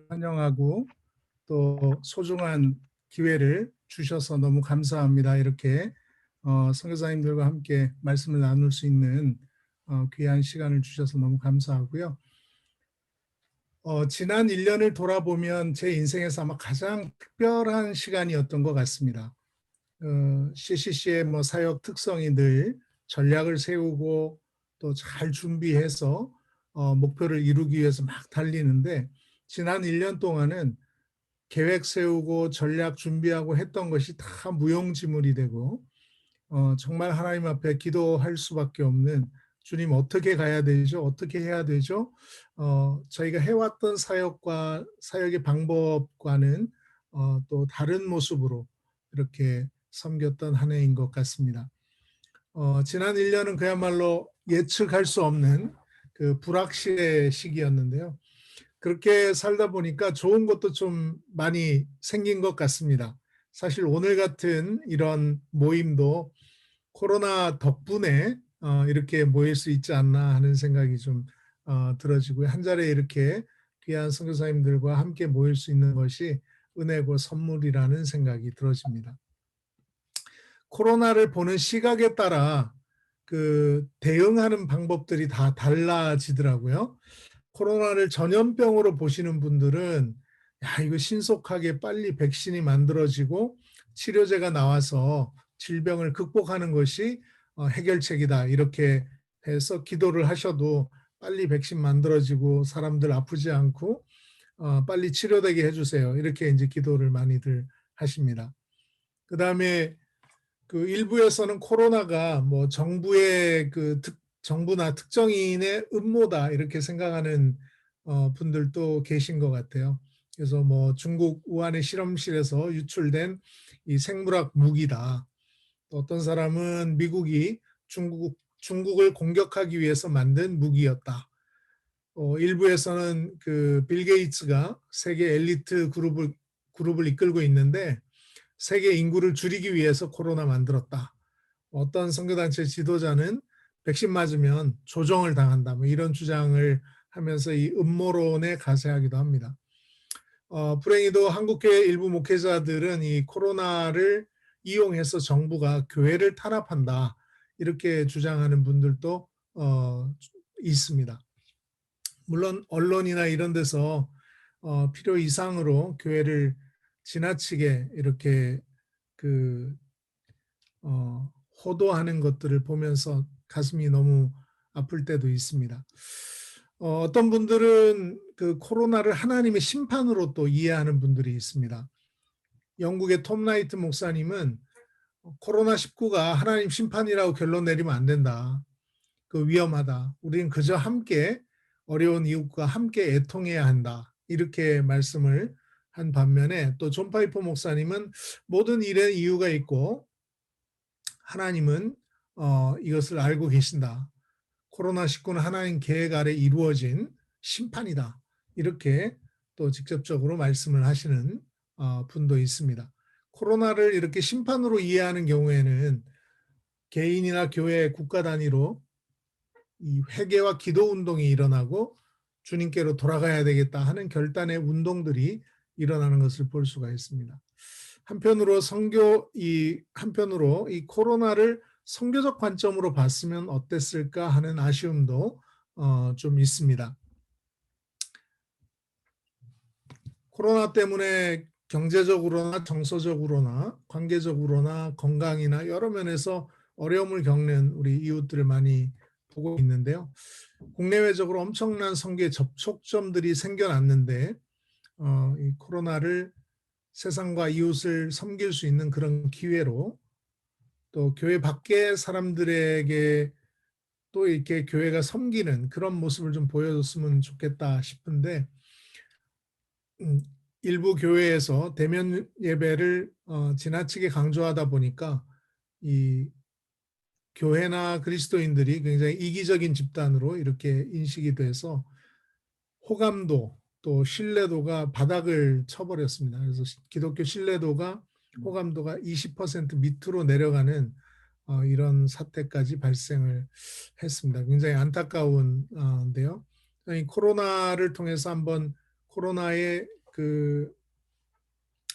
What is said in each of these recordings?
환영하고 또 소중한 기회를 주셔서 너무 감사합니다. 이렇게 선교사님들과 함께 말씀을 나눌 수 있는 귀한 시간을 주셔서 너무 감사하고요. 지난 1년을 돌아보면 제 인생에서 아마 가장 특별한 시간이었던 것 같습니다. CCC의 사역 특성이 늘 전략을 세우고 또 잘 준비해서 목표를 이루기 위해서 막 달리는데, 지난 1년 동안은 계획 세우고 전략 준비하고 했던 것이 다 무용지물이 되고 정말 하나님 앞에 기도할 수밖에 없는, 주님 어떻게 가야 되죠? 어떻게 해야 되죠? 저희가 해왔던 사역과 사역의 방법과는 또 다른 모습으로 이렇게 섬겼던 한 해인 것 같습니다. 지난 1년은 그야말로 예측할 수 없는 그 불확실의 시기였는데요. 그렇게 살다 보니까 좋은 것도 좀 많이 생긴 것 같습니다. 사실 오늘 같은 이런 모임도 코로나 덕분에 이렇게 모일 수 있지 않나 하는 생각이 좀 들어지고요. 한 자리에 이렇게 귀한 선교사님들과 함께 모일 수 있는 것이 은혜고 선물이라는 생각이 들어집니다. 코로나를 보는 시각에 따라 그 대응하는 방법들이 다 달라지더라고요. 코로나를 전염병으로 보시는 분들은 야, 이거 신속하게 빨리 백신이 만들어지고 치료제가 나와서 질병을 극복하는 것이 해결책이다, 이렇게 해서 기도를 하셔도 빨리 백신 만들어지고 사람들 아프지 않고 빨리 치료되게 해주세요, 이렇게 이제 기도를 많이들 하십니다. 그다음에 그 일부에서는 코로나가 정부의 정부나 특정인의 음모다, 이렇게 생각하는 분들도 계신 것 같아요. 그래서 중국 우한의 실험실에서 유출된 이 생물학 무기다. 또 어떤 사람은 미국이 중국을 공격하기 위해서 만든 무기였다. 일부에서는 그 빌 게이츠가 세계 엘리트 그룹을 이끌고 있는데 세계 인구를 줄이기 위해서 코로나 만들었다. 어떤 선교단체 지도자는 백신 맞으면 조정을 당한다, 이런 주장을 하면서 이 음모론에 가세하기도 합니다. 불행히도 한국교회 일부 목회자들은 이 코로나를 이용해서 정부가 교회를 탄압한다, 이렇게 주장하는 분들도 있습니다. 물론 언론이나 이런 데서 필요 이상으로 교회를 지나치게 이렇게 호도하는 것들을 보면서 가슴이 너무 아플 때도 있습니다. 어떤 분들은 그 코로나를 하나님의 심판으로 또 이해하는 분들이 있습니다. 영국의 톰 라이트 목사님은 코로나19가 하나님 심판이라고 결론 내리면 안 된다. 그 위험하다. 우리는 그저 함께 어려운 이웃과 함께 애통해야 한다, 이렇게 말씀을 한 반면에, 또 존 파이퍼 목사님은 모든 일에 이유가 있고 하나님은 이것을 알고 계신다. 코로나19는 하나님 계획 아래 이루어진 심판이다, 이렇게 또 직접적으로 말씀을 하시는 분도 있습니다. 코로나를 이렇게 심판으로 이해하는 경우에는 개인이나 교회, 국가 단위로 이 회개와 기도 운동이 일어나고 주님께로 돌아가야 되겠다 하는 결단의 운동들이 일어나는 것을 볼 수가 있습니다. 한편으로 이 코로나를 선교적 관점으로 봤으면 어땠을까 하는 아쉬움도 좀 있습니다. 코로나 때문에 경제적으로나 정서적으로나 관계적으로나 건강이나 여러 면에서 어려움을 겪는 우리 이웃들을 많이 보고 있는데요. 국내외적으로 엄청난 선교의 접촉점들이 생겨났는데 이 코로나를 세상과 이웃을 섬길 수 있는 그런 기회로, 또 교회 밖의 사람들에게 또 이렇게 교회가 섬기는 그런 모습을 좀 보여줬으면 좋겠다 싶은데, 일부 교회에서 대면 예배를 지나치게 강조하다 보니까 이 교회나 그리스도인들이 굉장히 이기적인 집단으로 이렇게 인식이 돼서 호감도 또 신뢰도가 바닥을 쳐버렸습니다. 그래서 기독교 신뢰도가, 호감도가 20% 밑으로 내려가는 이런 사태까지 발생을 했습니다. 굉장히 안타까운데요. 코로나를 통해서 한번 코로나의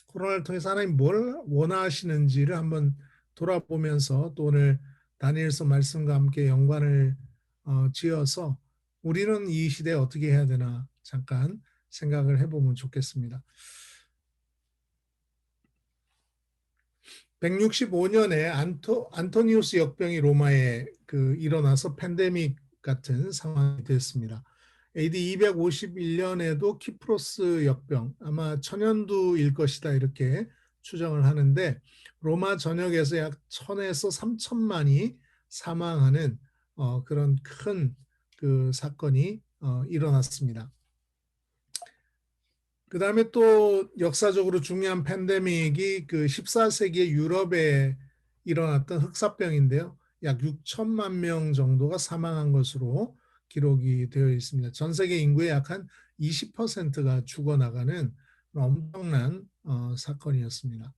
코로나를 통해서 하나님 뭘 원하시는지를 한번 돌아보면서 또 오늘 다니엘서 말씀과 함께 연관을 지어서 우리는 이 시대에 어떻게 해야 되나 잠깐 생각을 해보면 좋겠습니다. 165년에 안토니우스 역병이 로마에 일어나서 팬데믹 같은 상황이 됐습니다. AD 251년에도 키프로스 역병, 아마 천연두일 것이다 이렇게 추정을 하는데 로마 전역에서 약 1000에서 3000만이 사망하는 그런 큰 사건이 일어났습니다. 그 다음에 또 역사적으로 중요한 팬데믹이 14세기 유럽에 일어났던 흑사병인데요. 약 6천만 명 정도가 사망한 것으로 기록이 되어 있습니다. 전 세계 인구의 약 한 20%가 죽어나가는 엄청난 사건이었습니다.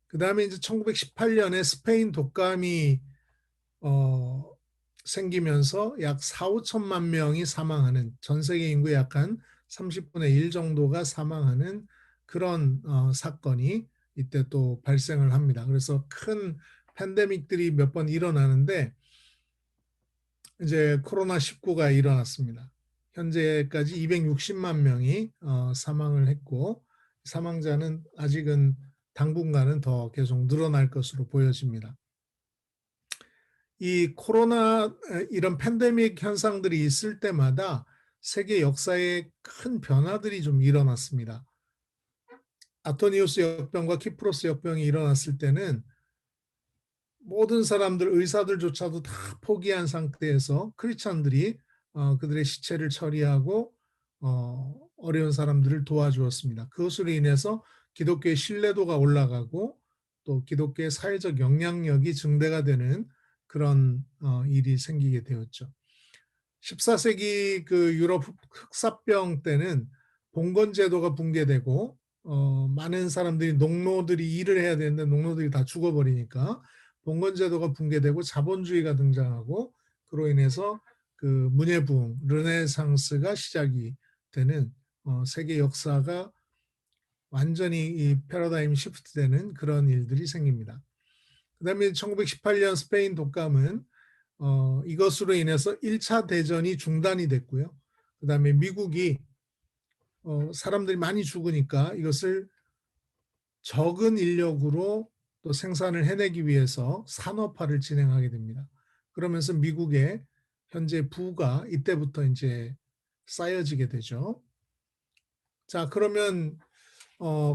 그 다음에 이제 1918년에 스페인 독감이 생기면서 약 4, 5천만 명이 사망하는 전 세계 인구의 약 한 30분의 1 정도가 사망하는 그런 사건이 이때 또 발생을 합니다. 그래서 큰 팬데믹들이 몇 번 일어나는데 이제 코로나19가 일어났습니다. 현재까지 260만 명이 사망을 했고 사망자는 아직은 당분간은 더 계속 늘어날 것으로 보여집니다. 이 코로나 이런 팬데믹 현상들이 있을 때마다 세계 역사에 큰 변화들이 좀 일어났습니다. 아토니우스 역병과 키프로스 역병이 일어났을 때는 모든 사람들, 의사들조차도 다 포기한 상태에서 크리스찬들이 그들의 시체를 처리하고 어려운 사람들을 도와주었습니다. 그것으로 인해서 기독교의 신뢰도가 올라가고 또 기독교의 사회적 영향력이 증대가 되는 그런 일이 생기게 되었죠. 14세기 유럽 흑사병 때는 봉건 제도가 붕괴되고 많은 사람들이 농노들이 일을 해야 되는데 농노들이 다 죽어버리니까 봉건 제도가 붕괴되고 자본주의가 등장하고 그로 인해서 문예부흥, 르네상스가 시작이 되는 세계 역사가 완전히 이 패러다임 시프트되는 그런 일들이 생깁니다. 그다음에 1918년 스페인 독감은 이것으로 인해서 1차 대전이 중단이 됐고요. 그다음에 미국이 사람들이 많이 죽으니까 이것을 적은 인력으로 또 생산을 해내기 위해서 산업화를 진행하게 됩니다. 그러면서 미국의 현재 부가 이때부터 이제 쌓여지게 되죠. 자, 그러면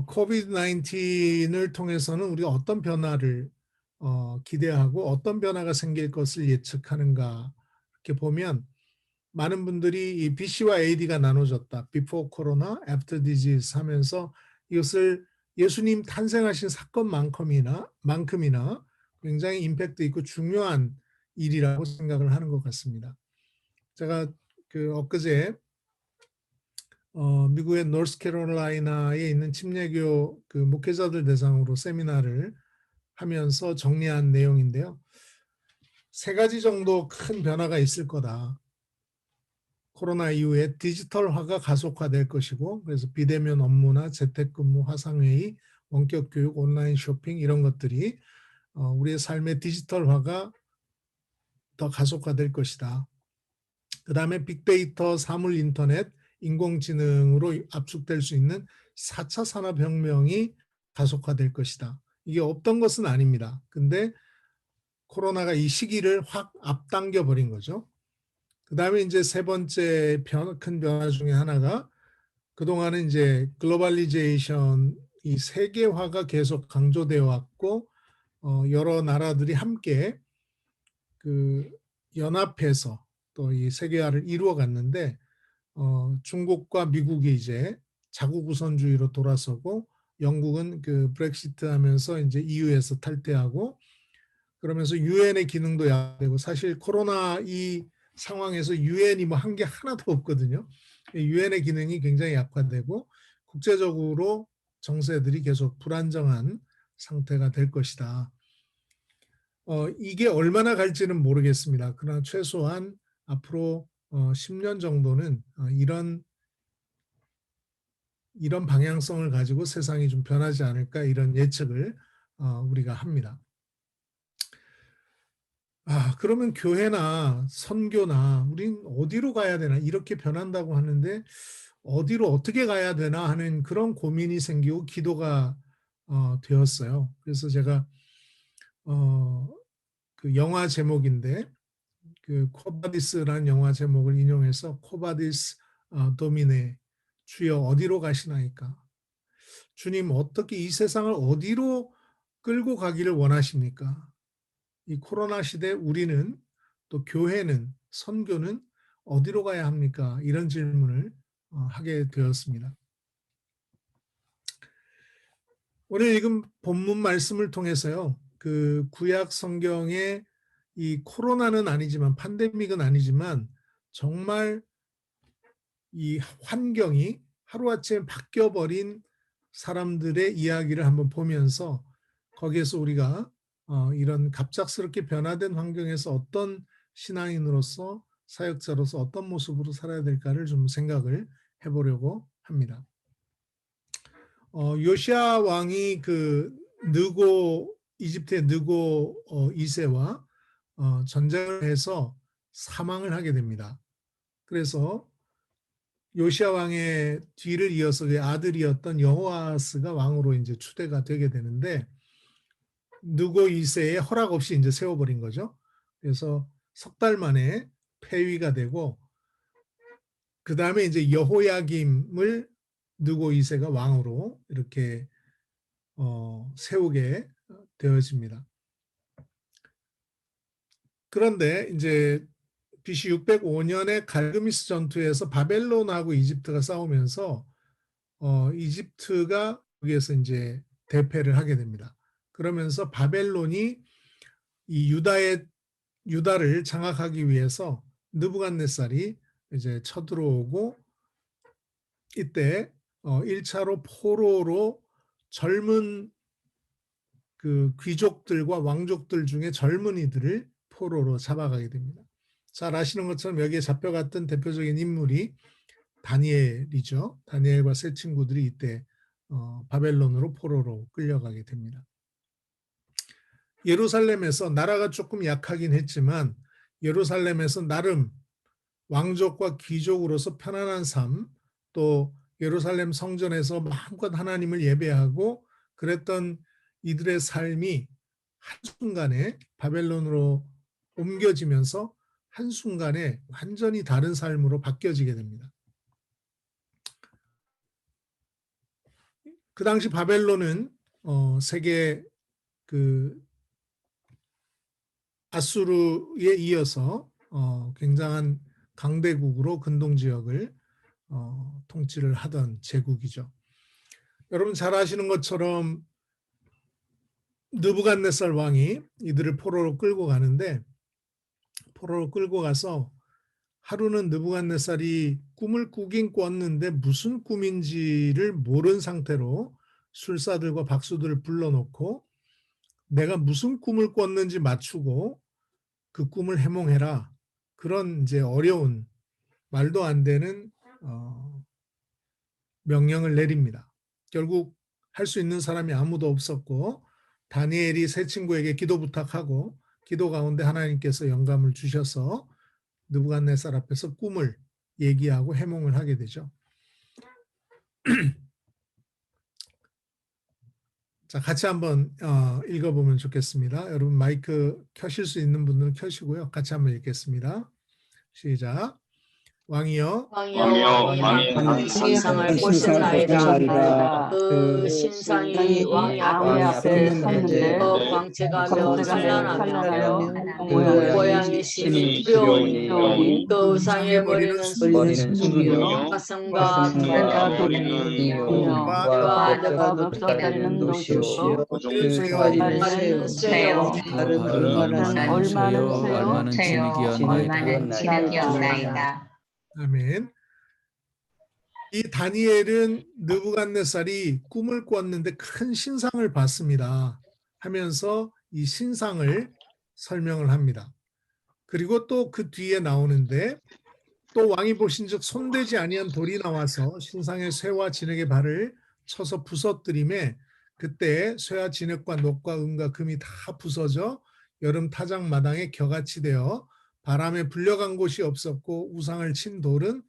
코비드 19을 통해서는 우리가 어떤 변화를 기대하고 어떤 변화가 생길 것을 예측하는가 이렇게 보면 많은 분들이 이 BC와 AD가 나눠졌다. Before Corona, After Disease 하면서 이것을 예수님 탄생하신 사건만큼이나 굉장히 임팩트 있고 중요한 일이라고 생각을 하는 것 같습니다. 제가 엊그제 미국의 노스캐롤라이나에 있는 침례교 목회자들 대상으로 세미나를 하면서 정리한 내용인데요. 3가지 정도 큰 변화가 있을 거다. 코로나 이후에 디지털화가 가속화될 것이고 그래서 비대면 업무나 재택근무, 화상회의, 원격 교육, 온라인 쇼핑 이런 것들이 우리의 삶의 디지털화가 더 가속화될 것이다. 그 다음에 빅데이터, 사물 인터넷, 인공지능으로 압축될 수 있는 4차 산업혁명이 가속화될 것이다. 이게 없던 것은 아닙니다. 근데 코로나가 이 시기를 확 앞당겨 버린 거죠. 그 다음에 이제 3번째 큰 변화 중에 하나가 그동안은 이제 글로벌리제이션, 이 세계화가 계속 강조되어 왔고 여러 나라들이 함께 연합해서 또 이 세계화를 이루어 갔는데 중국과 미국이 이제 자국 우선주의로 돌아서고 영국은 브렉시트 하면서 이제 EU에서 탈퇴하고 그러면서 유엔의 기능도 약화되고 사실 코로나 이 상황에서 유엔이 뭐 한 게 하나도 없거든요. 유엔의 기능이 굉장히 약화되고 국제적으로 정세들이 계속 불안정한 상태가 될 것이다. 이게 얼마나 갈지는 모르겠습니다. 그러나 최소한 앞으로 10년 정도는 이런 이런 방향성을 가지고 세상이 좀 변하지 않을까 이런 예측을 우리가 합니다. 그러면 교회나 선교나 우린 어디로 가야 되나 이렇게 변한다고 하는데 어디로 어떻게 가야 되나 하는 그런 고민이 생기고 기도가 되었어요. 그래서 제가 그 영화 제목인데 그 코바디스라는 영화 제목을 인용해서 코바디스 도미네 주여 어디로 가시나이까? 주님 어떻게 이 세상을 어디로 끌고 가기를 원하십니까? 이 코로나 시대 우리는 또 교회는 선교는 어디로 가야 합니까? 이런 질문을 하게 되었습니다. 오늘 읽은 본문 말씀을 통해서요. 그 구약 성경에 이 코로나는 아니지만 팬데믹은 아니지만 정말 이 환경이 하루아침에 바뀌어버린 사람들의 이야기를 한번 보면서 거기에서 우리가 이런 갑작스럽게 변화된 환경에서 어떤 신앙인으로서 사역자로서 어떤 모습으로 살아야 될까를 좀 생각을 해보려고 합니다. 요시야 왕이 그 느고 이집트의 느고 2세와 전쟁을 해서 사망을 하게 됩니다. 그래서 요시야 왕의 뒤를 이어서 그의 아들이었던 여호아스가 왕으로 이제 추대가 되게 되는데 느고 2세의 허락 없이 이제 세워버린 거죠. 그래서 석 달 만에 폐위가 되고 그 다음에 이제 여호야김을 느고 2세가 왕으로 이렇게 세우게 되어집니다. 그런데 이제 BC 605년에 갈그미스 전투에서 바벨론하고 이집트가 싸우면서 이집트가 여기에서 이제 대패를 하게 됩니다. 그러면서 바벨론이 이 유다를 장악하기 위해서 느부갓네살이 이제 쳐들어오고 이때 1차로 포로로 젊은 그 귀족들과 왕족들 중에 젊은이들을 포로로 잡아가게 됩니다. 잘 아시는 것처럼 여기에 잡혀갔던 대표적인 인물이 다니엘이죠. 다니엘과 세 친구들이 이때 바벨론으로 포로로 끌려가게 됩니다. 예루살렘에서 나라가 조금 약하긴 했지만 예루살렘에서 나름 왕족과 귀족으로서 편안한 삶, 또 예루살렘 성전에서 마음껏 하나님을 예배하고 그랬던 이들의 삶이 한순간에 바벨론으로 옮겨지면서 한순간에 완전히 다른 삶으로 바뀌어지게 됩니다. 그 당시 바벨론은 세계 그 아수르에 이어서 굉장한 강대국으로 근동 지역을 통치를 하던 제국이죠. 여러분 잘 아시는 것처럼 느부갓네살 왕이 이들을 포로로 끌고 가는데 포로로 끌고 가서 하루는 느부갓네살이 꿈을 꾸긴 꿨는데 무슨 꿈인지를 모른 상태로 술사들과 박수들을 불러놓고 내가 무슨 꿈을 꿨는지 맞추고 그 꿈을 해몽해라. 그런 이제 어려운 말도 안 되는 명령을 내립니다. 결국 할 수 있는 사람이 아무도 없었고 다니엘이 세 친구에게 기도 부탁하고 기도 가운데 하나님께서 영감을 주셔서 느부갓네살 앞에서 꿈을 얘기하고 해몽을 하게 되죠. 자, 같이 한번 읽어보면 좋겠습니다. 여러분 마이크 켜실 수 있는 분들은 켜시고요. 같이 한번 읽겠습니다. 시작. 왕이여 왕이 한 신상을 보셨나이다. 그 신상이 왕의 앞에 섰는데 광채가 찬란하며 그 모양이 심히 두려우니 그 의상의 머리는 숭이요 가슴과 두레가 돌리는 이요 과 덕덕거리는 돛이요 발은 쇠요 얼마는 지니기었나이다. 아멘. 이 다니엘은 느부갓네살이 꿈을 꿨는데 큰 신상을 봤습니다 하면서 이 신상을 설명을 합니다. 그리고 또 그 뒤에 나오는데 또 왕이 보신즉 손대지 아니한 돌이 나와서 신상의 쇠와 진흙의 발을 쳐서 부서뜨림에 그때 쇠와 진흙과 녹과 은과 금이 다 부서져 여름 타작 마당에 겨같이 되어 바람에 불려간 곳이 없었고 우상을 친 돌은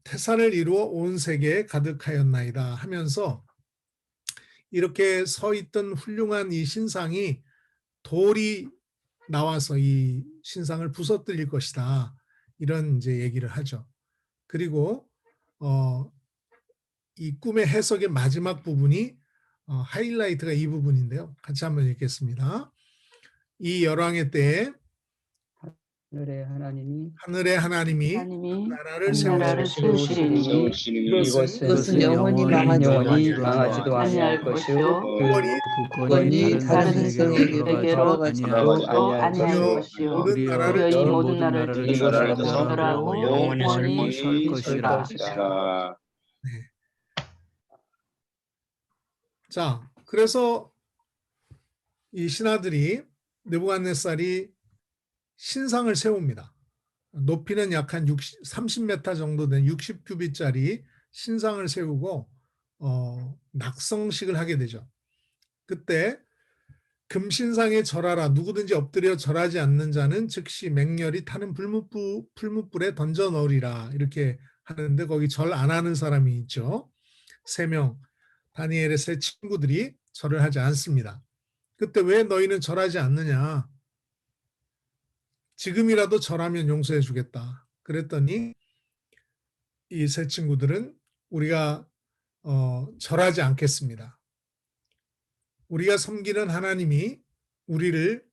태산을 이루어 온 세계에 가득하였나이다 하면서 이렇게 서 있던 훌륭한 이 신상이 돌이 나와서 이 신상을 부서뜨릴 것이다. 이런 이제 얘기를 하죠. 그리고 이 꿈의 해석의 마지막 부분이 하이라이트가 이 부분인데요. 같이 한번 읽겠습니다. 이 열왕의 때에 하늘의 하나님이 하나님이 나라를 나라를 세우시리니 세우시리니 이것은 영원히 망하지도 아니할 것이요 그 국권이 다른 세계로 들어가지도 아니할 것이요. 것이요 모든 나라를 우리의 이 전- 모든 나라를 이 나라를 주권하고 영원히 설 것이라. 자, 그래서 이 신하들이 느부갓네살이 신상을 세웁니다. 높이는 약 한 30m 정도 된 60규빗짜리 신상을 세우고 낙성식을 하게 되죠. 그때 금신상에 절하라 누구든지 엎드려 절하지 않는 자는 즉시 맹렬히 타는 풀무불에 던져 넣으리라 이렇게 하는데 거기 절 안 하는 사람이 있죠. 3명 다니엘의 세 친구들이 절을 하지 않습니다. 그때 왜 너희는 절하지 않느냐? 지금이라도 절하면 용서해 주겠다. 그랬더니 이 세 친구들은 우리가 절하지 않겠습니다. 우리가 섬기는 하나님이 우리를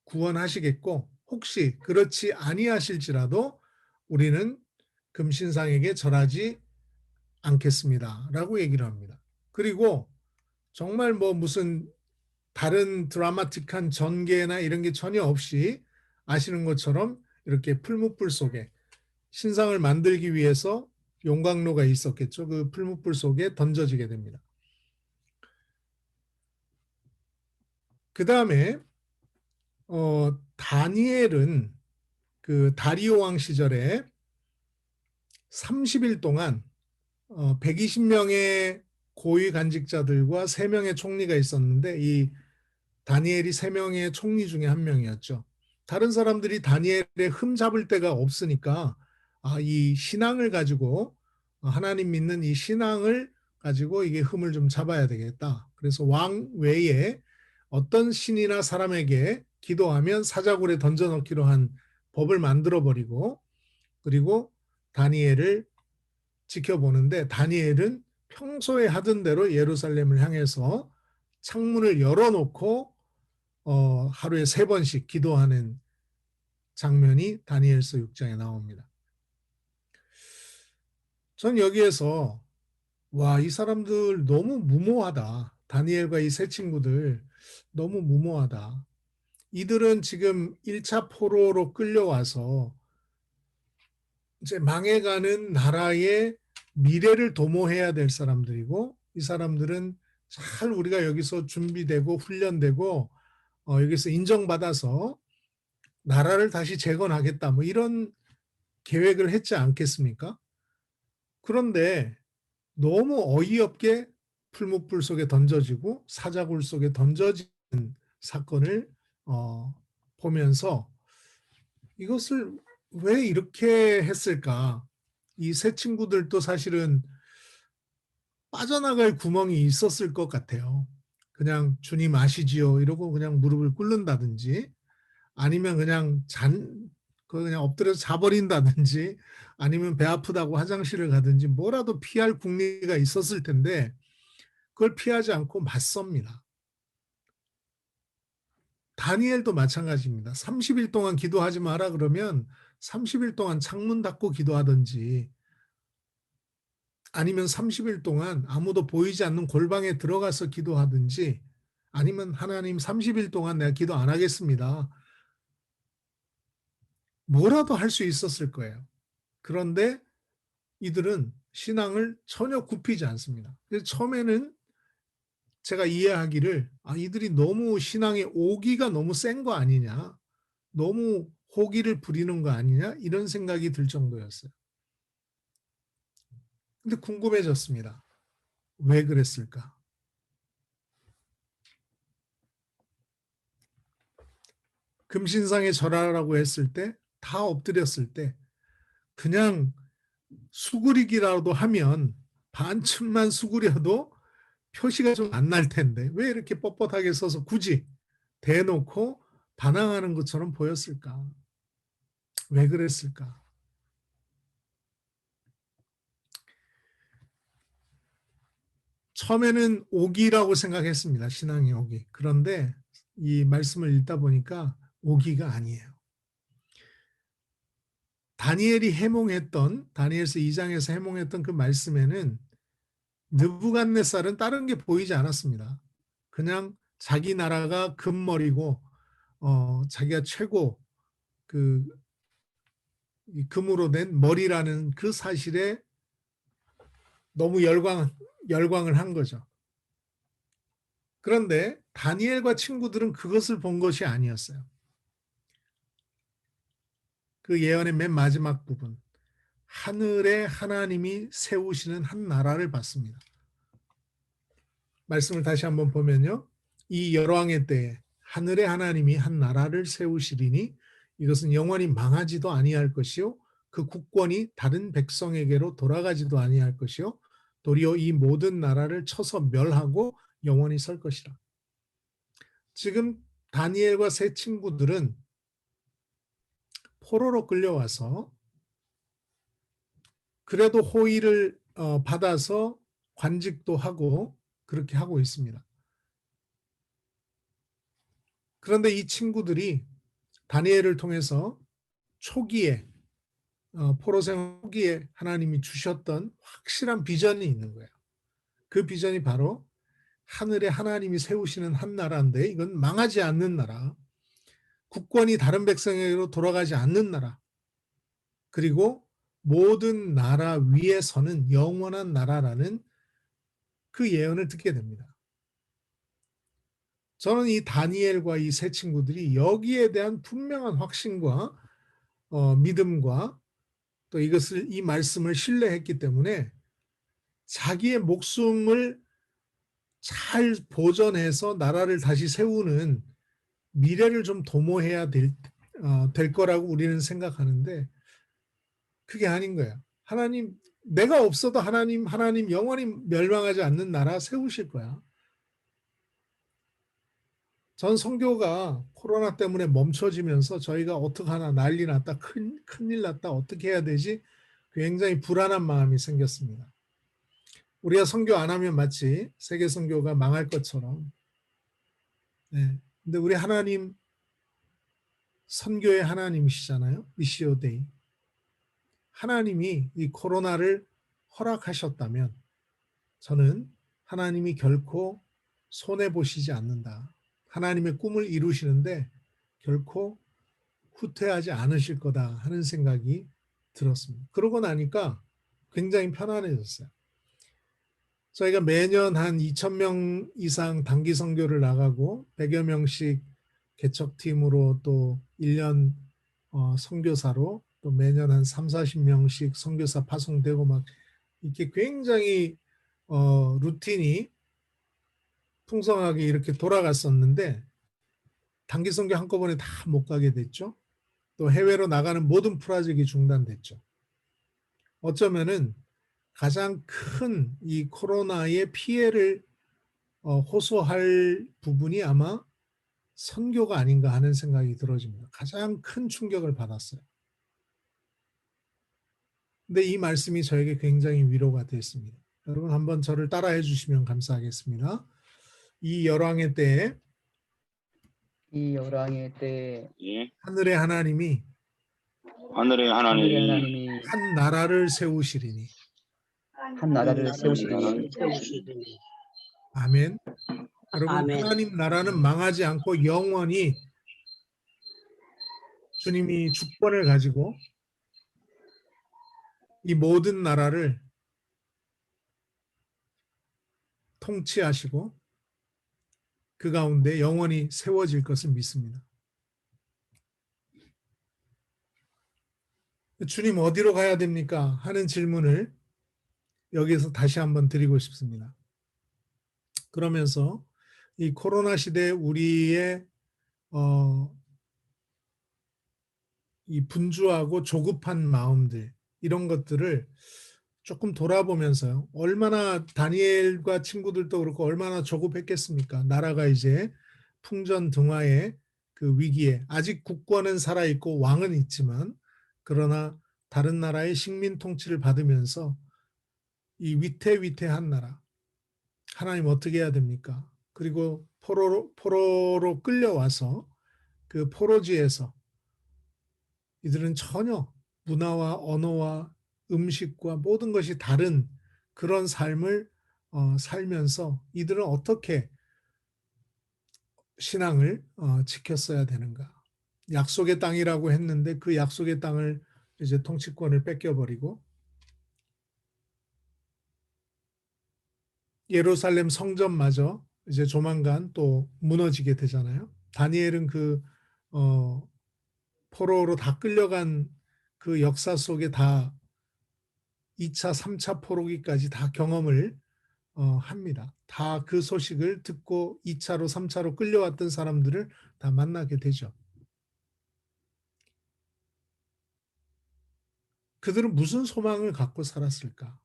구원하시겠고 혹시 그렇지 아니하실지라도 우리는 금신상에게 절하지 않겠습니다. 라고 얘기를 합니다. 그리고 정말 뭐 무슨 다른 드라마틱한 전개나 이런 게 전혀 없이 아시는 것처럼 이렇게 풀무불 속에 신상을 만들기 위해서 용광로가 있었겠죠. 그 풀무불 속에 던져지게 됩니다. 그 다음에 다니엘은 그 다리오 왕 시절에 30일 동안 120명의 고위 간직자들과 3명의 총리가 있었는데 이 다니엘이 3명의 총리 중에 한 명이었죠. 다른 사람들이 다니엘의 흠 잡을 데가 없으니까 이 신앙을 가지고 하나님 믿는 이 신앙을 가지고 이게 흠을 좀 잡아야 되겠다. 그래서 왕 외에 어떤 신이나 사람에게 기도하면 사자굴에 던져넣기로 한 법을 만들어버리고 그리고 다니엘을 지켜보는데 다니엘은 평소에 하던 대로 예루살렘을 향해서 창문을 열어놓고 하루에 3번씩 기도하는 장면이 다니엘서 6장에 나옵니다. 전 여기에서 와, 이 사람들 너무 무모하다. 다니엘과 이 세 친구들 너무 무모하다. 이들은 지금 1차 포로로 끌려와서 이제 망해가는 나라의 미래를 도모해야 될 사람들이고 이 사람들은 잘 우리가 여기서 준비되고 훈련되고 여기서 인정받아서 나라를 다시 재건하겠다 뭐 이런 계획을 했지 않겠습니까? 그런데 너무 어이없게 풀무불 속에 던져지고 사자굴 속에 던져지는 사건을 보면서 이것을 왜 이렇게 했을까? 이 세 친구들도 사실은 빠져나갈 구멍이 있었을 것 같아요. 그냥 주님 아시지요 이러고 그냥 무릎을 꿇는다든지 아니면 그냥 엎드려서 자버린다든지 아니면 배 아프다고 화장실을 가든지 뭐라도 피할 궁리가 있었을 텐데 그걸 피하지 않고 맞섭니다. 다니엘도 마찬가지입니다. 30일 동안 기도하지 마라 그러면 30일 동안 창문 닫고 기도하든지 아니면 30일 동안 아무도 보이지 않는 골방에 들어가서 기도하든지 아니면 하나님 30일 동안 내가 기도 안 하겠습니다. 뭐라도 할 수 있었을 거예요. 그런데 이들은 신앙을 전혀 굽히지 않습니다. 그래서 처음에는 제가 이해하기를 이들이 너무 신앙의 오기가 너무 센 거 아니냐, 너무 호기를 부리는 거 아니냐 이런 생각이 들 정도였어요. 근데 궁금해졌습니다. 왜 그랬을까? 금신상에 절하라고 했을 때, 다 엎드렸을 때 그냥 수그리기라도 하면 반쯤만 수그려도 표시가 좀 안 날 텐데 왜 이렇게 뻣뻣하게 서서 굳이 대놓고 반항하는 것처럼 보였을까? 왜 그랬을까? 처음에는 오기라고 생각했습니다. 신앙의 오기. 그런데 이 말씀을 읽다 보니까 오기가 아니에요. 다니엘서 2장에서 해몽했던 그 말씀에는 느부갓네살은 다른 게 보이지 않았습니다. 그냥 자기 나라가 금머리고 자기가 최고 그 금으로 된 머리라는 그 사실에 너무 열광을 한 거죠. 그런데 다니엘과 친구들은 그것을 본 것이 아니었어요. 그 예언의 맨 마지막 부분, 하늘에 하나님이 세우시는 한 나라를 봤습니다. 말씀을 다시 한번 보면요. 이 열왕의 때에 하늘에 하나님이 한 나라를 세우시리니 이것은 영원히 망하지도 아니할 것이요 그 국권이 다른 백성에게로 돌아가지도 아니할 것이요 도리어 이 모든 나라를 쳐서 멸하고 영원히 설 것이라. 지금 다니엘과 세 친구들은 포로로 끌려와서 그래도 호의를 받아서 관직도 하고 그렇게 하고 있습니다. 그런데 이 친구들이 다니엘을 통해서 초기에 포로생 초기에 하나님이 주셨던 확실한 비전이 있는 거예요. 그 비전이 바로 하늘에 하나님이 세우시는 한 나라인데 이건 망하지 않는 나라, 국권이 다른 백성에게로 돌아가지 않는 나라, 그리고 모든 나라 위에서는 영원한 나라라는 그 예언을 듣게 됩니다. 저는 이 다니엘과 이 세 친구들이 여기에 대한 분명한 확신과 믿음과 또 이 말씀을 신뢰했기 때문에 자기의 목숨을 잘 보존해서 나라를 다시 세우는 미래를 좀 도모해야 될 거라고 우리는 생각하는데 그게 아닌 거예요. 하나님, 내가 없어도 하나님 영원히 멸망하지 않는 나라 세우실 거야. 전 선교가 코로나 때문에 멈춰지면서 저희가 어떡하나 난리 났다, 큰일 났다, 어떻게 해야 되지? 굉장히 불안한 마음이 생겼습니다. 우리가 선교 안 하면 마치 세계 선교가 망할 것처럼. 네. 근데 우리 하나님 선교의 하나님이시잖아요. 미시오 데이. 하나님이 이 코로나를 허락하셨다면 저는 하나님이 결코 손해 보시지 않는다. 하나님의 꿈을 이루시는데 결코 후퇴하지 않으실 거다 하는 생각이 들었습니다. 그러고 나니까 굉장히 편안해졌어요. 저희가 매년 한 2,000명 이상 단기 선교를 나가고 100여 명씩 개척팀으로 또 1년 선교사로 또 매년 한 3, 40명씩 선교사 파송되고 막 이렇게 굉장히 루틴이 풍성하게 이렇게 돌아갔었는데 단기 선교 한꺼번에 다 못 가게 됐죠. 또 해외로 나가는 모든 프로젝트가 중단됐죠. 어쩌면은 가장 큰 이 코로나의 피해를 호소할 부분이 아마 선교가 아닌가 하는 생각이 들어집니다. 가장 큰 충격을 받았어요. 근데 이 말씀이 저에게 굉장히 위로가 됐습니다. 여러분 한번 저를 따라해 주시면 감사하겠습니다. 이 열왕의 때에 예. 하늘의 하나님이 하늘의 하나님이 한 나라를 세우시리니. 한 나라를 세우시리니. 아멘. 여러분 아멘. 하나님 나라는 망하지 않고 영원히 주님이 주권을 가지고 이 모든 나라를 통치하시고 그 가운데 영원히 세워질 것을 믿습니다. 주님 어디로 가야 됩니까? 하는 질문을 여기서 다시 한번 드리고 싶습니다. 그러면서 이 코로나 시대 우리의 이 분주하고 조급한 마음들 이런 것들을 조금 돌아보면서요. 얼마나 다니엘과 친구들도 그렇고 얼마나 조급했겠습니까? 나라가 이제 풍전등화의 그 위기에 아직 국권은 살아있고 왕은 있지만 그러나 다른 나라의 식민 통치를 받으면서 이 위태위태한 나라 하나님 어떻게 해야 됩니까? 그리고 포로로 끌려와서 그 포로지에서 이들은 전혀 문화와 언어와 음식과 모든 것이 다른 그런 삶을 살면서 이들은 어떻게 신앙을 지켰어야 되는가. 약속의 땅이라고 했는데 그 약속의 땅을 이제 통치권을 뺏겨버리고 예루살렘 성전마저 이제 조만간 또 무너지게 되잖아요. 다니엘은 그 포로로 다 끌려간 그 역사 속에 다 2차, 3차 포로기까지 다 경험을 합니다. 다 그 소식을 듣고 2차로, 3차로 끌려왔던 사람들을 다 만나게 되죠. 그들은 무슨 소망을 갖고 살았을까?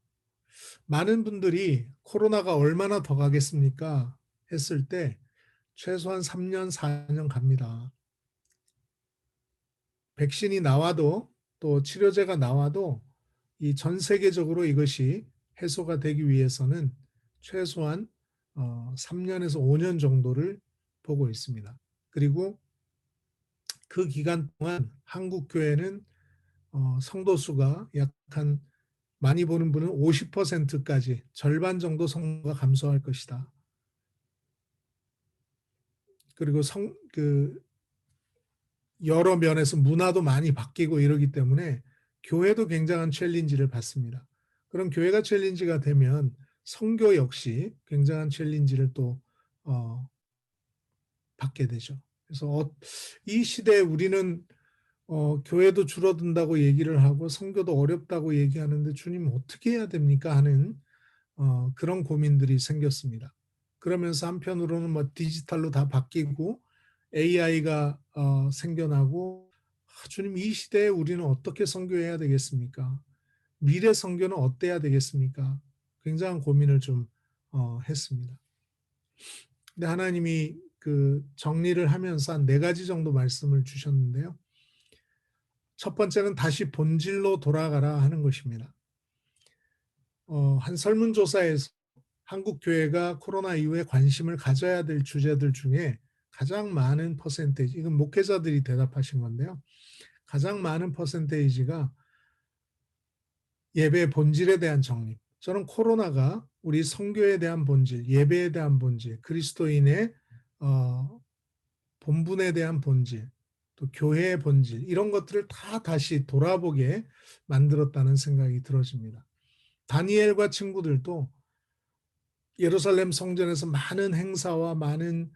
많은 분들이 코로나가 얼마나 더 가겠습니까? 했을 때 최소한 3년, 4년 갑니다. 백신이 나와도 또 치료제가 나와도 이 전 세계적으로 이것이 해소가 되기 위해서는 최소한 3년에서 5년 정도를 보고 있습니다. 그리고 그 기간 동안 한국 교회는 성도 수가 약 한 많이 보는 분은 50%까지 절반 정도 성도가 감소할 것이다. 그리고 여러 면에서 문화도 많이 바뀌고 이러기 때문에 교회도 굉장한 챌린지를 받습니다. 그럼 교회가 챌린지가 되면 선교 역시 굉장한 챌린지를 또 받게 되죠. 그래서 이 시대에 우리는 교회도 줄어든다고 얘기를 하고 선교도 어렵다고 얘기하는데 주님 어떻게 해야 됩니까 하는 그런 고민들이 생겼습니다. 그러면서 한편으로는 뭐 디지털로 다 바뀌고 AI가 생겨나고 주님 이 시대에 우리는 어떻게 선교해야 되겠습니까? 미래 선교는 어때야 되겠습니까? 굉장한 고민을 좀 했습니다. 근데 하나님이 그 정리를 하면서 한 4가지 정도 말씀을 주셨는데요. 첫 번째는 다시 본질로 돌아가라 하는 것입니다. 한 설문조사에서 한국 교회가 코로나 이후에 관심을 가져야 될 주제들 중에 가장 많은 퍼센테이지, 이건 목회자들이 대답하신 건데요. 가장 많은 퍼센테이지가 예배의 본질에 대한 정립. 저는 코로나가 우리 선교에 대한 본질, 예배에 대한 본질, 그리스도인의 본분에 대한 본질, 또 교회의 본질 이런 것들을 다 다시 돌아보게 만들었다는 생각이 들어집니다. 다니엘과 친구들도 예루살렘 성전에서 많은 행사와 많은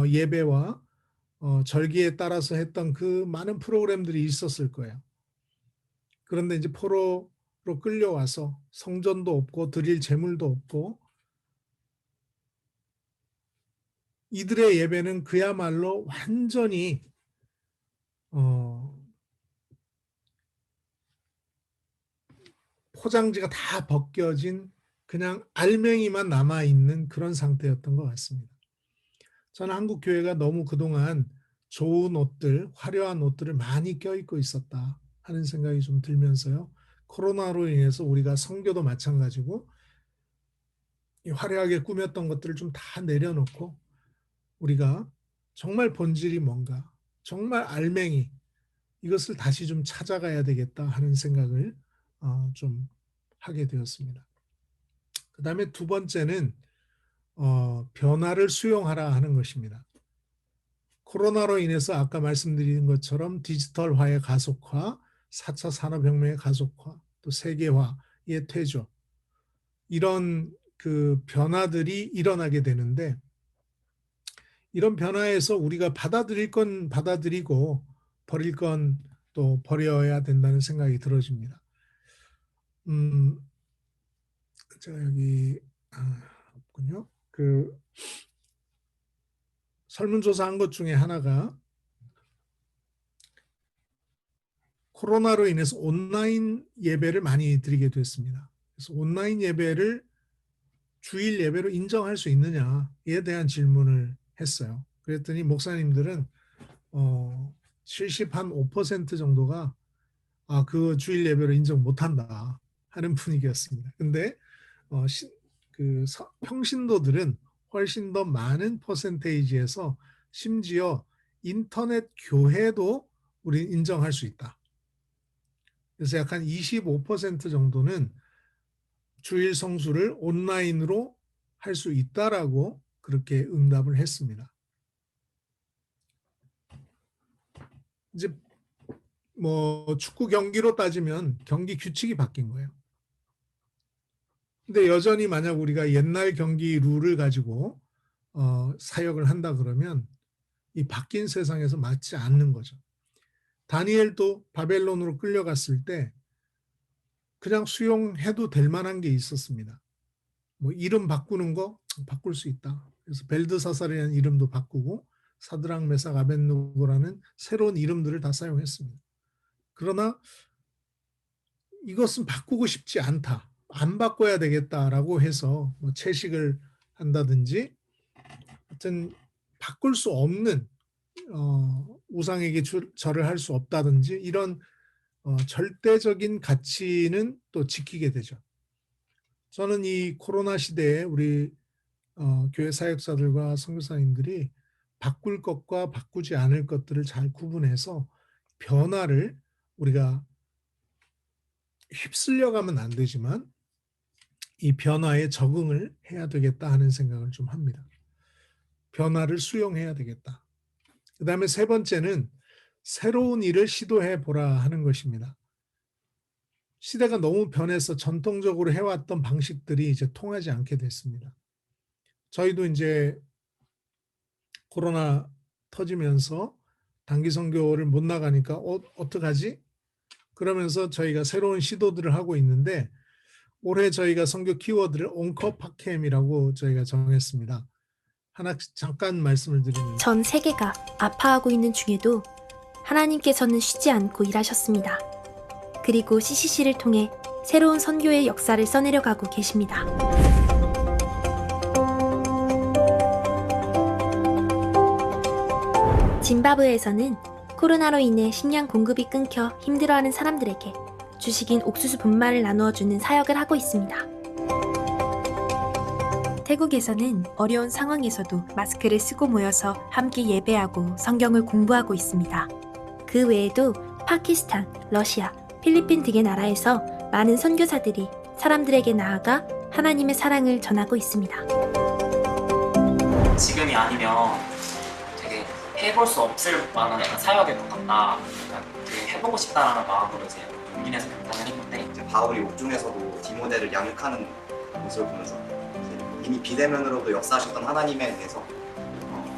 예배와 절기에 따라서 했던 그 많은 프로그램들이 있었을 거예요. 그런데 이제 포로로 끌려와서 성전도 없고 드릴 제물도 없고 이들의 예배는 그야말로 완전히 포장지가 다 벗겨진 그냥 알맹이만 남아있는 그런 상태였던 것 같습니다. 저는 한국 교회가 너무 그동안 좋은 옷들, 화려한 옷들을 많이 껴입고 있었다 하는 생각이 좀 들면서요. 코로나로 인해서 우리가 선교도 마찬가지고 화려하게 꾸몄던 것들을 좀 다 내려놓고 우리가 정말 본질이 뭔가, 정말 알맹이 이것을 다시 좀 찾아가야 되겠다 하는 생각을 좀 하게 되었습니다. 그 다음에 두 번째는 변화를 수용하라 하는 것입니다. 코로나로 인해서 아까 말씀드린 것처럼 디지털화의 가속화, 4차 산업혁명의 가속화, 또 세계화의 퇴조 이런 그 변화들이 일어나게 되는데 이런 변화에서 우리가 받아들일 건 받아들이고 버릴 건 또 버려야 된다는 생각이 들어집니다. 제가 여기 없군요. 그 설문조사한 것 중에 하나가 코로나로 인해서 온라인 예배를 많이 드리게 됐습니다. 그래서 온라인 예배를 주일 예배로 인정할 수 있느냐에 대한 질문을 했어요. 그랬더니 목사님들은 75% 정도가 그 주일 예배로 인정 못한다 하는 분위기였습니다. 근데 평신도들은 훨씬 더 많은 퍼센테이지에서 심지어 인터넷 교회도 우리 인정할 수 있다. 그래서 약 한 25% 정도는 주일 성수를 온라인으로 할 수 있다라고 그렇게 응답을 했습니다. 이제 뭐 축구 경기로 따지면 경기 규칙이 바뀐 거예요. 근데 여전히 만약 우리가 옛날 경기 룰을 가지고 사역을 한다 그러면 이 바뀐 세상에서 맞지 않는 거죠. 다니엘도 바벨론으로 끌려갔을 때 그냥 수용해도 될 만한 게 있었습니다. 뭐 이름 바꾸는 거 바꿀 수 있다. 그래서 벨드사살이라는 이름도 바꾸고 사드락 메삭 아벳느고라는 새로운 이름들을 다 사용했습니다. 그러나 이것은 바꾸고 싶지 않다. 안 바꿔야 되겠다라고 해서 뭐 채식을 한다든지 하여튼 바꿀 수 없는 우상에게 절을 할 수 없다든지 이런 절대적인 가치는 또 지키게 되죠. 저는 이 코로나 시대에 우리 교회 사역자들과 선교사님들이 바꿀 것과 바꾸지 않을 것들을 잘 구분해서 변화를 우리가 휩쓸려 가면 안 되지만 이 변화에 적응을 해야 되겠다 하는 생각을 좀 합니다. 변화를 수용해야 되겠다. 그 다음에 세 번째는 새로운 일을 시도해 보라 하는 것입니다. 시대가 너무 변해서 전통적으로 해왔던 방식들이 이제 통하지 않게 됐습니다. 저희도 이제 코로나 터지면서 단기 선교를 못 나가니까 어떡하지? 그러면서 저희가 새로운 시도들을 하고 있는데 올해 저희가 선교 키워드를 온커파캠이라고 저희가 정했습니다. 하나 잠깐 말씀을 드리면 전 세계가 아파하고 있는 중에도 하나님께서는 쉬지 않고 일하셨습니다. 그리고 CCC를 통해 새로운 선교의 역사를 써내려가고 계십니다. 짐바브웨에서는 코로나로 인해 식량 공급이 끊겨 힘들어하는 사람들에게 주식인 옥수수 분말을 나누어주는 사역을 하고 있습니다. 태국에서는 어려운 상황에서도 마스크를 쓰고 모여서 함께 예배하고 성경을 공부하고 있습니다. 그 외에도 파키스탄, 러시아, 필리핀 등의 나라에서 많은 선교사들이 사람들에게 나아가 하나님의 사랑을 전하고 있습니다. 지금이 아니면 되게 해볼 수 없을 만한 약간 사역에 가깝다. 약간 되게 해보고 싶다라는 마음으로 이제 용기 내서 당연했는데 이제 바울이 옥중에서도 디모데를 양육하는 모습을 보면서 이미 비대면으로도 역사하셨던 하나님에 대해서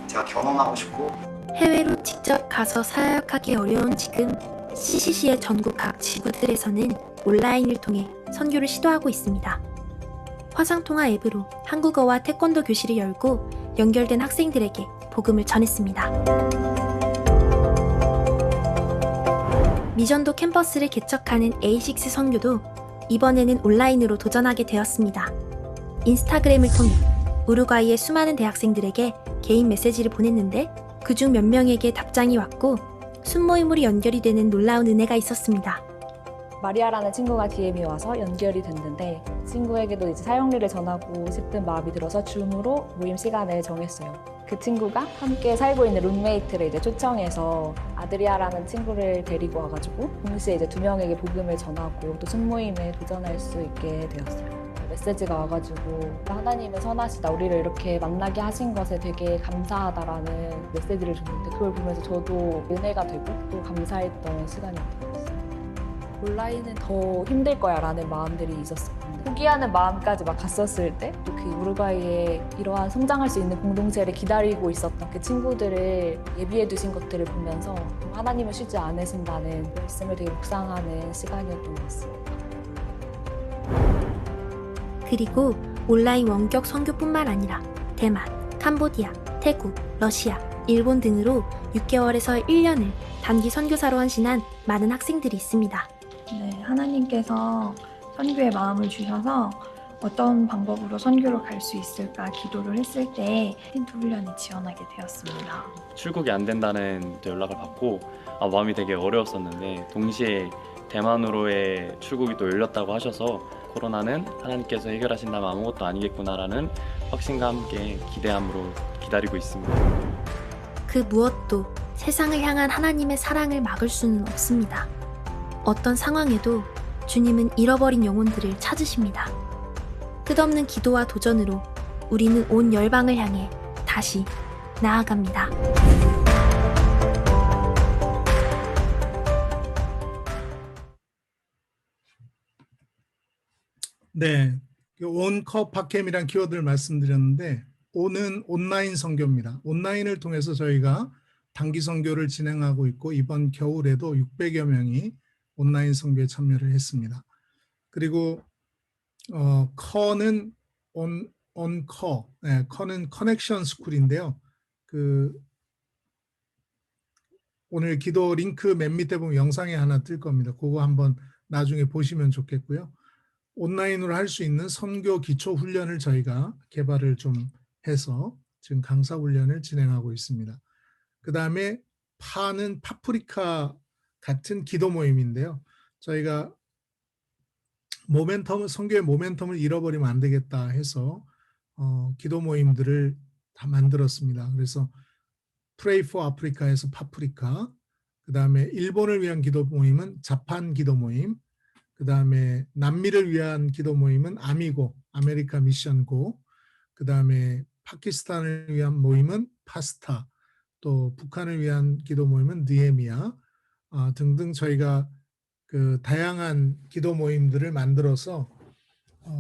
제가 경험하고 싶고 해외로 직접 가서 사역하기 어려운 지금 CCC의 전국 각 지구들에서는 온라인을 통해 선교를 시도하고 있습니다. 화상통화 앱으로 한국어와 태권도 교실을 열고 연결된 학생들에게 복음을 전했습니다. 미전도 캠퍼스를 개척하는 A6 선교도 이번에는 온라인으로 도전하게 되었습니다. 인스타그램을 통해 우루과이의 수많은 대학생들에게 개인 메시지를 보냈는데 그중 몇 명에게 답장이 왔고 순모임으로 연결이 되는 놀라운 은혜가 있었습니다. 마리아라는 친구가 DM이 와서 연결이 됐는데 친구에게도 이제 사역리를 전하고 싶은 마음이 들어서 줌으로 모임 시간을 정했어요. 그 친구가 함께 살고 있는 룸메이트를 이제 초청해서 아드리아라는 친구를 데리고 와가지고 동시에 이제 2명에게 복음을 전하고 또 순모임에 도전할 수 있게 되었어요. 메시지가 와가지고 하나님은 선하시다, 우리를 이렇게 만나게 하신 것에 되게 감사하다라는 메시지를 줬는데 그걸 보면서 저도 은혜가 되고 또 감사했던 시간이 되었어요. 온라인은 더 힘들 거야 라는 마음들이 있었어요. 포기하는 마음까지 막 갔었을 때 또 그 우루과이에 이러한 성장할 수 있는 공동체를 기다리고 있었던 그 친구들을 예비해 두신 것들을 보면서 하나님은 쉬지 않으신다는 말씀을 되게 묵상하는 시간이었던 것 같습니다. 그리고 온라인 원격 선교뿐만 아니라 대만, 캄보디아, 태국, 러시아, 일본 등으로 6개월에서 1년을 단기 선교사로 헌신한 많은 학생들이 있습니다. 네, 하나님께서 선교의 마음을 주셔서 어떤 방법으로 선교로 갈 수 있을까 기도를 했을 때 힌트 훈련에 지원하게 되었습니다. 출국이 안 된다는 또 연락을 받고 마음이 되게 어려웠었는데 동시에 대만으로의 출국이 또 열렸다고 하셔서 코로나는 하나님께서 해결하신다면 아무것도 아니겠구나라는 확신과 함께 기대함으로 기다리고 있습니다. 그 무엇도 세상을 향한 하나님의 사랑을 막을 수는 없습니다. 어떤 상황에도 주님은 잃어버린 영혼들을 찾으십니다. 끝없는 기도와 도전으로 우리는 온 열방을 향해 다시 나아갑니다. 네, 온컵 팟캠이란 키워드를 말씀드렸는데 온은 온라인 선교입니다. 온라인을 통해서 저희가 단기 선교를 진행하고 있고 이번 겨울에도 600여 명이 온라인 선교에 참여를 했습니다. 그리고 커는 온커, 네, 커는 커넥션 스쿨인데요. 오늘 기도 링크 맨 밑에 보면 영상이 하나 뜰 겁니다. 그거 한번 나중에 보시면 좋겠고요. 온라인으로 할 수 있는 선교 기초 훈련을 저희가 개발을 좀 해서 지금 강사 훈련을 진행하고 있습니다. 그 다음에 파는 파프리카 같은 기도 모임인데요. 저희가 선교의 모멘텀을 잃어버리면 안 되겠다 해서 기도 모임들을 다 만들었습니다. 그래서 Pray for Africa에서 파프리카, 그 다음에 일본을 위한 기도 모임은 자판 기도 모임, 그 다음에 남미를 위한 기도 모임은 아미고, 아메리카 미션고, 그 다음에 파키스탄을 위한 모임은 파스타, 또 북한을 위한 기도 모임은 느헤미야 등등 저희가 그 다양한 기도 모임들을 만들어서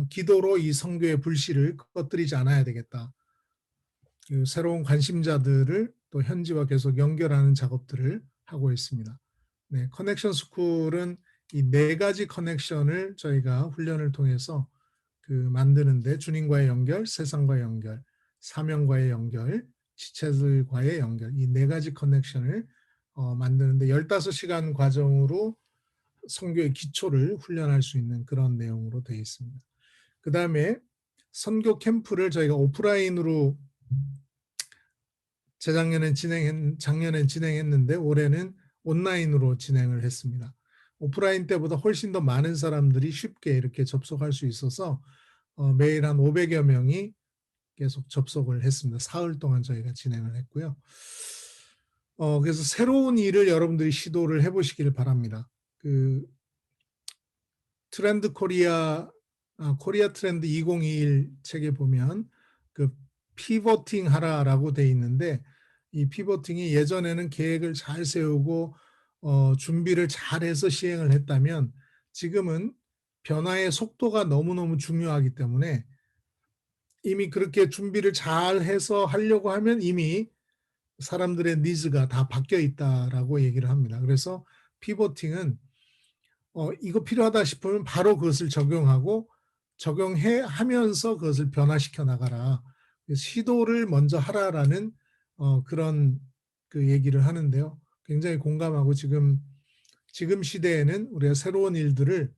기도로 이 선교의 불씨를 꺼뜨리지 않아야 되겠다. 그 새로운 관심자들을 또 현지와 계속 연결하는 작업들을 하고 있습니다. 네, 커넥션 스쿨은 이 4가지 커넥션을 저희가 훈련을 통해서 만드는데 주님과의 연결, 세상과의 연결, 사명과의 연결, 지체들과의 연결, 이 4가지 커넥션을 만드는데 15시간 과정으로 선교의 기초를 훈련할 수 있는 그런 내용으로 되어 있습니다. 그 다음에 선교 캠프를 저희가 오프라인으로 작년엔 진행했는데 올해는 온라인으로 진행을 했습니다. 오프라인 때보다 훨씬 더 많은 사람들이 쉽게 이렇게 접속할 수 있어서 매일 한 500여 명이 계속 접속을 했습니다. 사흘 동안 저희가 진행을 했고요. 그래서 새로운 일을 여러분들이 시도를 해보시길 바랍니다. 트렌드 코리아 트렌드 2021 책에 보면 피보팅 하라라고 돼 있는데 이 피보팅이 예전에는 계획을 잘 세우고 준비를 잘해서 시행을 했다면 지금은 변화의 속도가 너무너무 중요하기 때문에 이미 그렇게 준비를 잘해서 하려고 하면 이미 사람들의 니즈가 다 바뀌어 있다라고 얘기를 합니다. 그래서 피보팅은 이거 필요하다 싶으면 바로 그것을 적용하면서 그것을 변화시켜 나가라. 시도를 먼저 하라라는 그런 얘기를 하는데요. 굉장히 공감하고 지금 시대에는 우리가 새로운 일들을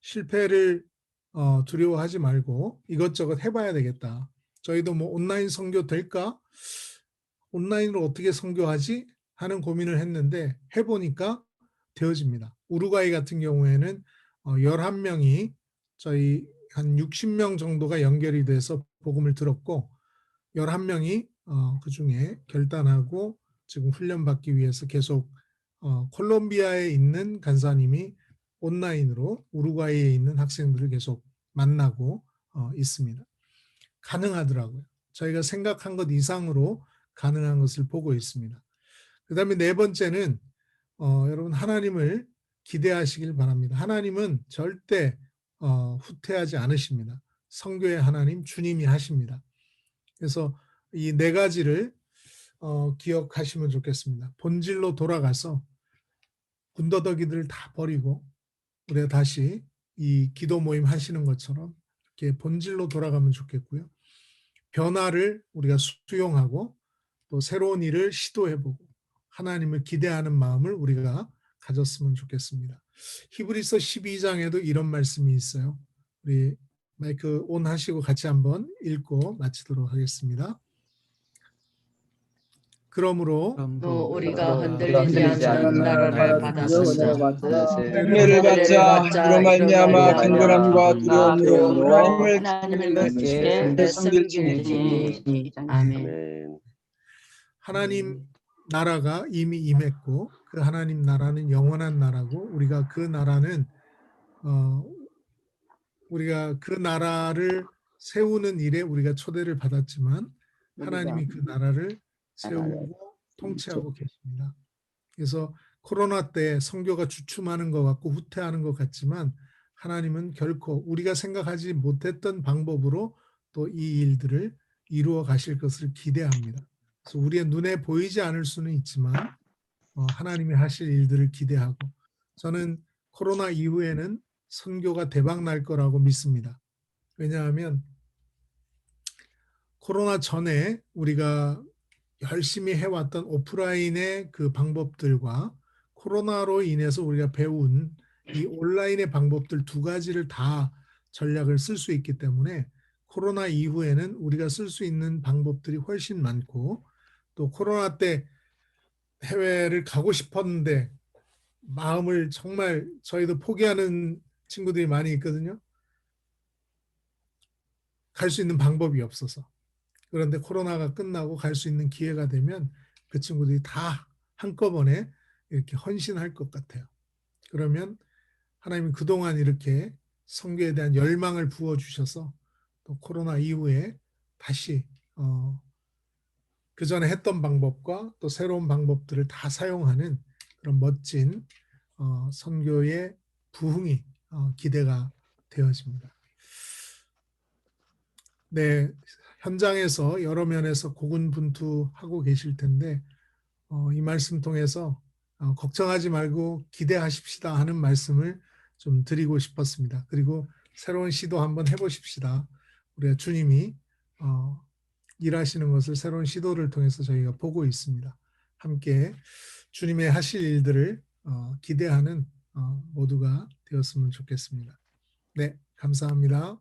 실패를 두려워하지 말고 이것저것 해봐야 되겠다. 저희도 뭐 온라인 선교 될까? 온라인으로 어떻게 선교하지? 하는 고민을 했는데 해보니까 되어집니다. 우루과이 같은 경우에는 11명이 저희 한 60명 정도가 연결이 돼서 복음을 들었고 11명이 그중에 결단하고 지금 훈련받기 위해서 계속 콜롬비아에 있는 간사님이 온라인으로 우루과이에 있는 학생들을 계속 만나고 있습니다. 가능하더라고요. 저희가 생각한 것 이상으로 가능한 것을 보고 있습니다. 그 다음에 4번째는 여러분 하나님을 기대하시길 바랍니다. 하나님은 절대 후퇴하지 않으십니다. 선교의 하나님 주님이 하십니다. 그래서 이 4가지를 기억하시면 좋겠습니다. 본질로 돌아가서 군더더기들을 다 버리고 우리가 다시 이 기도 모임 하시는 것처럼 이렇게 본질로 돌아가면 좋겠고요. 변화를 우리가 수용하고 또 새로운 일을 시도해보고 하나님을 기대하는 마음을 우리가 가졌으면 좋겠습니다. 히브리서 12장에도 이런 말씀이 있어요. 우리 마이크 온 하시고 같이 한번 읽고 마치도록 하겠습니다. 그러므로 또 우리가 흔들리지 않는 나라를 받았으나 은혜를 받자 이로 말미암아 간절함과 두려움으로 하나님을 믿게 섬길지니. 아멘. 하나님 나라가 이미 임했고 그 하나님 나라는 영원한 나라고 우리가 그 나라는 우리가 그 나라를 세우는 일에 우리가 초대를 받았지만 하나님이 그 나라를 세우고 통치하고 계십니다. 그래서 코로나 때 선교가 주춤하는 것 같고 후퇴하는 것 같지만 하나님은 결코 우리가 생각하지 못했던 방법으로 또 이 일들을 이루어 가실 것을 기대합니다. 그래서 우리의 눈에 보이지 않을 수는 있지만 하나님이 하실 일들을 기대하고 저는 코로나 이후에는 선교가 대박 날 거라고 믿습니다. 왜냐하면 코로나 전에 우리가 열심히 해왔던 오프라인의 그 방법들과 코로나로 인해서 우리가 배운 이 온라인의 방법들 두 가지를 다 전략을 쓸 수 있기 때문에 코로나 이후에는 우리가 쓸 수 있는 방법들이 훨씬 많고 또 코로나 때 해외를 가고 싶었는데 마음을 정말 저희도 포기하는 친구들이 많이 있거든요. 갈 수 있는 방법이 없어서. 그런데 코로나가 끝나고 갈 수 있는 기회가 되면 그 친구들이 다 한꺼번에 이렇게 헌신할 것 같아요. 그러면 하나님이 그동안 이렇게 선교에 대한 열망을 부어주셔서 또 코로나 이후에 다시 그 전에 했던 방법과 또 새로운 방법들을 다 사용하는 그런 멋진 선교의 부흥이 기대가 되어집니다. 네, 현장에서 여러 면에서 고군분투하고 계실 텐데 이 말씀 통해서 걱정하지 말고 기대하십시다 하는 말씀을 좀 드리고 싶었습니다. 그리고 새로운 시도 한번 해보십시다. 우리가 주님이 일하시는 것을 새로운 시도를 통해서 저희가 보고 있습니다. 함께 주님의 하실 일들을 기대하는 모두가 되었으면 좋겠습니다. 네, 감사합니다.